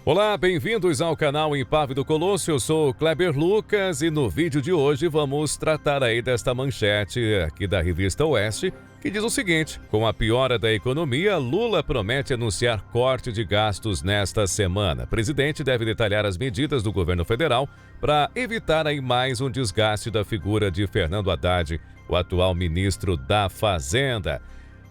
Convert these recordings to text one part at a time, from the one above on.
Olá, bem-vindos ao canal Impávido Colosso. Eu sou o Kleber Lucas e no vídeo de hoje vamos tratar aí desta manchete aqui da revista Oeste, que diz o seguinte: com a piora da economia, Lula promete anunciar corte de gastos nesta semana. O presidente deve detalhar as medidas do governo federal para evitar aí mais um desgaste da figura de Fernando Haddad, o atual ministro da Fazenda.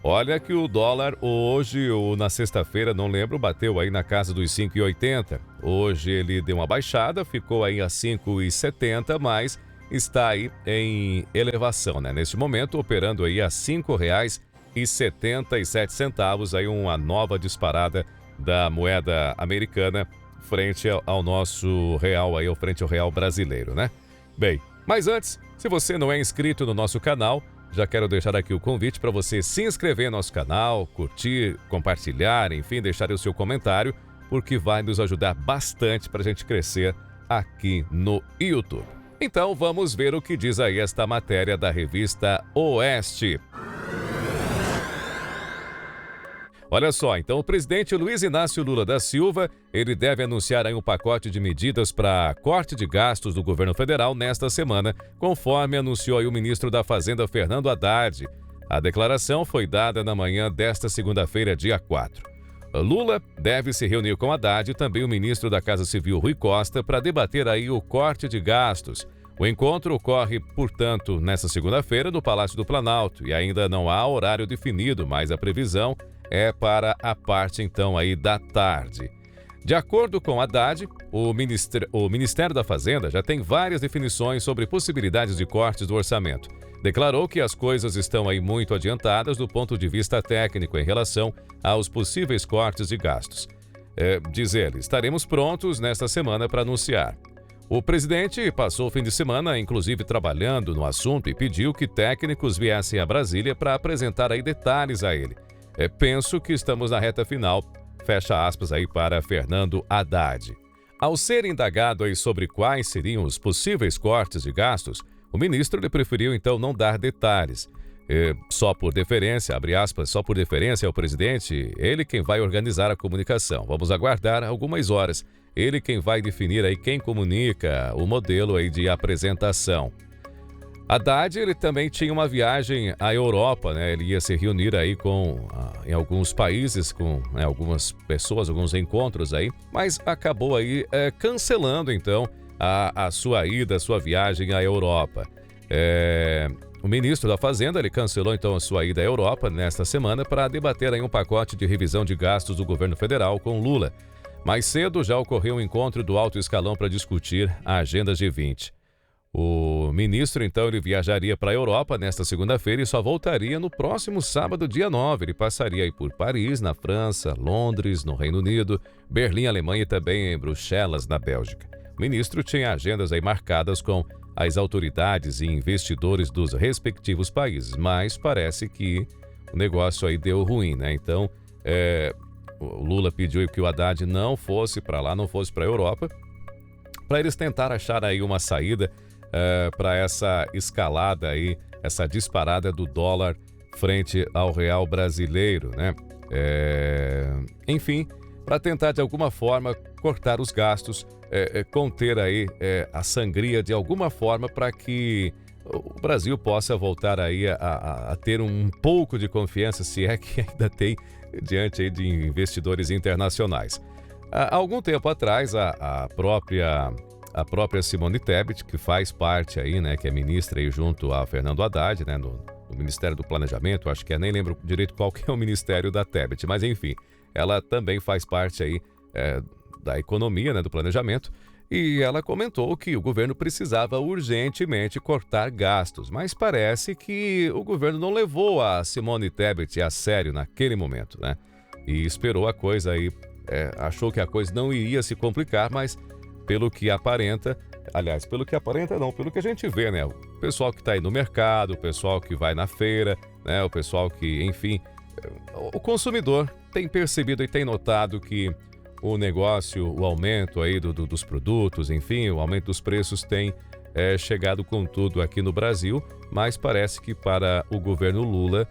Olha que o dólar hoje ou na sexta-feira, não lembro, bateu aí na casa dos 5,80. Hoje ele deu uma baixada, ficou aí a 5,70, mas está aí em elevação, né? Neste momento, operando aí a R$ 5,77, aí uma nova disparada da moeda americana frente ao nosso real, aí frente ao real brasileiro, né? Bem, mas antes, se você não é inscrito no nosso canal, já quero deixar aqui o convite para você se inscrever no nosso canal, curtir, compartilhar, enfim, deixar o seu comentário, porque vai nos ajudar bastante para a gente crescer aqui no YouTube. Então vamos ver o que diz aí esta matéria da revista Oeste. Olha só, então o presidente Luiz Inácio Lula da Silva, ele deve anunciar aí um pacote de medidas para corte de gastos do governo federal nesta semana, conforme anunciou aí o ministro da Fazenda Fernando Haddad. A declaração foi dada na manhã desta segunda-feira, dia 4. Lula deve se reunir com Haddad e também o ministro da Casa Civil, Rui Costa, para debater aí o corte de gastos. O encontro ocorre, portanto, nesta segunda-feira no Palácio do Planalto e ainda não há horário definido, mas a previsão é para a parte, então, aí da tarde. De acordo com Haddad, o Ministério da Fazenda já tem várias definições sobre possibilidades de cortes do orçamento. Declarou que as coisas estão aí muito adiantadas do ponto de vista técnico em relação aos possíveis cortes de gastos. Diz ele, estaremos prontos nesta semana para anunciar. O presidente passou o fim de semana, inclusive, trabalhando no assunto e pediu que técnicos viessem a Brasília para apresentar aí detalhes a ele. Penso que estamos na reta final, fecha aspas aí para Fernando Haddad. Ao ser indagado aí sobre quais seriam os possíveis cortes de gastos, o ministro ele preferiu então não dar detalhes. Só por deferência, abre aspas, só por deferência ao presidente, ele quem vai organizar a comunicação. Vamos aguardar algumas horas. Ele quem vai definir aí quem comunica o modelo aí de apresentação. Haddad, ele também tinha uma viagem à Europa, né? Ele ia se reunir aí em alguns países, com algumas pessoas, alguns encontros aí, mas acabou aí cancelando, então, a sua ida, a sua viagem à Europa. O ministro da Fazenda, ele cancelou, então, a sua ida à Europa nesta semana para debater aí um pacote de revisão de gastos do governo federal com Lula. Mais cedo já ocorreu um encontro do alto escalão para discutir a Agenda G20. O ministro, então, ele viajaria para a Europa nesta segunda-feira e só voltaria no próximo sábado, dia 9. Ele passaria aí por Paris, na França, Londres, no Reino Unido, Berlim, Alemanha e também em Bruxelas, na Bélgica. O ministro tinha agendas aí marcadas com as autoridades e investidores dos respectivos países, mas parece que o negócio aí deu ruim, né? Então, o Lula pediu que o Haddad não fosse para lá, não fosse para a Europa, para eles tentar achar aí uma saída para essa escalada aí, essa disparada do dólar frente ao real brasileiro, né? Enfim, para tentar de alguma forma cortar os gastos, conter aí a sangria de alguma forma para que o Brasil possa voltar aí a ter um pouco de confiança, se é que ainda tem, diante aí de investidores internacionais. Há algum tempo atrás, a própria Simone Tebet, que faz parte aí, né, que é ministra aí junto a Fernando Haddad, né, no Ministério do Planejamento, acho que nem lembro direito qual que é o ministério da Tebet, mas enfim, ela também faz parte aí da economia, né, do planejamento, e ela comentou que o governo precisava urgentemente cortar gastos, mas parece que o governo não levou a Simone Tebet a sério naquele momento, né, e esperou a coisa aí, achou que a coisa não iria se complicar, mas pelo que aparenta, aliás, pelo que aparenta não, pelo que a gente vê, né? O pessoal que está aí no mercado, o pessoal que vai na feira, né? O pessoal que, enfim, o consumidor tem percebido e tem notado que o negócio, o aumento aí dos produtos, enfim, o aumento dos preços tem chegado com tudo aqui no Brasil, mas parece que para o governo Lula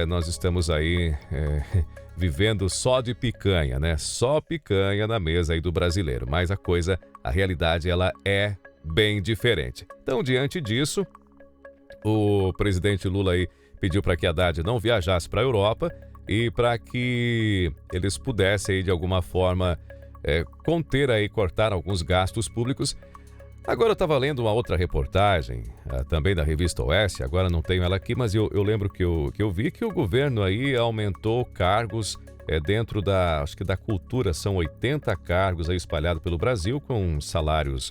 nós estamos aí vivendo só de picanha, né? Só picanha na mesa aí do brasileiro. Mas a realidade, ela é bem diferente. Então, diante disso, o presidente Lula aí pediu para que Haddad não viajasse para a Europa e para que eles pudessem aí, de alguma forma, conter aí, cortar alguns gastos públicos. Agora eu estava lendo uma outra reportagem, também da revista Oeste, agora não tenho ela aqui, mas eu lembro que eu vi que o governo aí aumentou cargos dentro acho que da cultura, são 80 cargos aí espalhados pelo Brasil com salários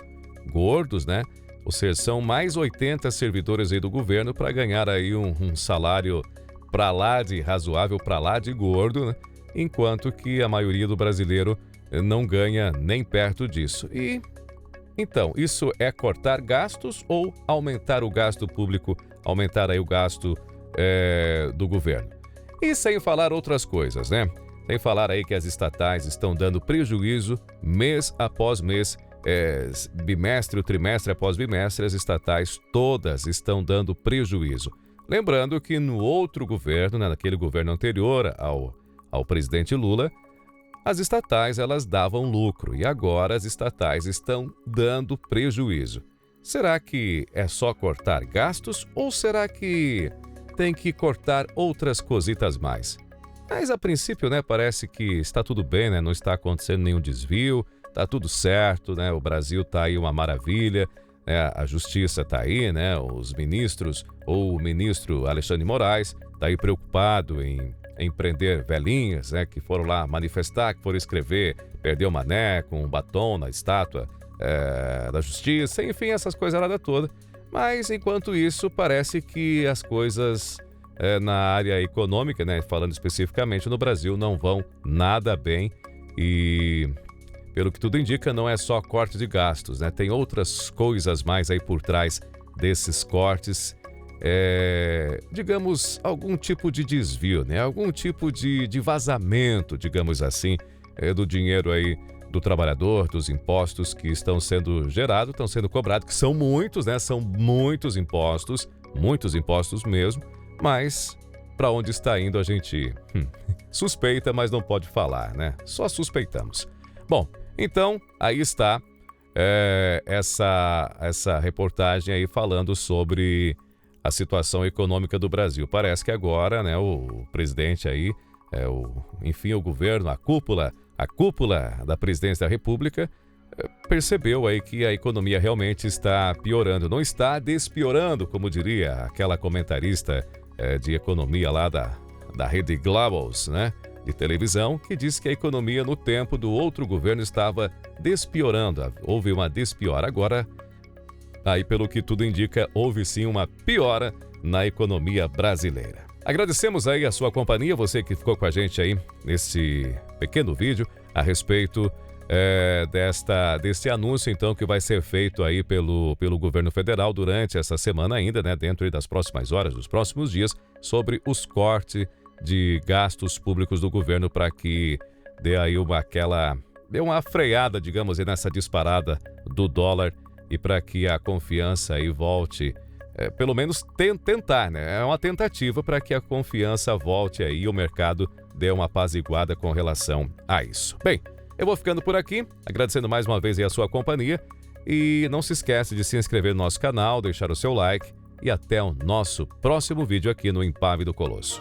gordos, né? Ou seja, são mais 80 servidores aí do governo para ganhar aí um salário para lá de razoável, para lá de gordo, né? Enquanto que a maioria do brasileiro não ganha nem perto disso. E então, isso é cortar gastos ou aumentar o gasto público, aumentar aí o gasto do governo? E sem falar outras coisas, né? Sem falar aí que as estatais estão dando prejuízo mês após mês, bimestre, trimestre após bimestre, as estatais todas estão dando prejuízo. Lembrando que no outro governo, né, naquele governo anterior ao presidente Lula, as estatais elas davam lucro e agora as estatais estão dando prejuízo. Será que é só cortar gastos ou será que tem que cortar outras cositas mais? Mas a princípio, né, parece que está tudo bem, né? Não está acontecendo nenhum desvio, está tudo certo, né? O Brasil está aí uma maravilha, né? A justiça está aí, né? Os ministros ou o ministro Alexandre de Moraes está aí preocupado em prender velhinhas, né, que foram lá manifestar, que foram escrever, perder o mané com um batom na estátua da justiça, enfim, essas coisas todas. Mas, enquanto isso, parece que as coisas na área econômica, né, falando especificamente no Brasil, não vão nada bem e, pelo que tudo indica, não é só corte de gastos, né, tem outras coisas mais aí por trás desses cortes. Digamos, algum tipo de desvio, né? Algum tipo de vazamento, digamos assim, do dinheiro aí do trabalhador, dos impostos que estão sendo gerados, estão sendo cobrados, que são muitos, né? São muitos impostos mesmo, mas para onde está indo a gente suspeita, mas não pode falar, né? Só suspeitamos. Bom, então, aí está essa reportagem aí falando sobre a situação econômica do Brasil. Parece que agora, né, o presidente aí, enfim, o governo, a cúpula da presidência da República, percebeu aí que a economia realmente está piorando. Não está despiorando, como diria aquela comentarista de economia lá da Rede Globos, né, de televisão, que disse que a economia no tempo do outro governo estava despiorando. Houve uma despiora. Agora, aí, pelo que tudo indica, houve sim uma piora na economia brasileira. Agradecemos aí a sua companhia, você que ficou com a gente aí nesse pequeno vídeo a respeito deste anúncio, então, que vai ser feito aí pelo governo federal durante essa semana ainda, né, dentro das próximas horas, dos próximos dias, sobre os cortes de gastos públicos do governo para que dê aí uma freada, digamos, aí nessa disparada do dólar e para que a confiança aí volte, pelo menos tentar, né? É uma tentativa para que a confiança volte aí e o mercado dê uma apaziguada com relação a isso. Bem, eu vou ficando por aqui, agradecendo mais uma vez aí a sua companhia e não se esquece de se inscrever no nosso canal, deixar o seu like e até o nosso próximo vídeo aqui no Impávido Colosso.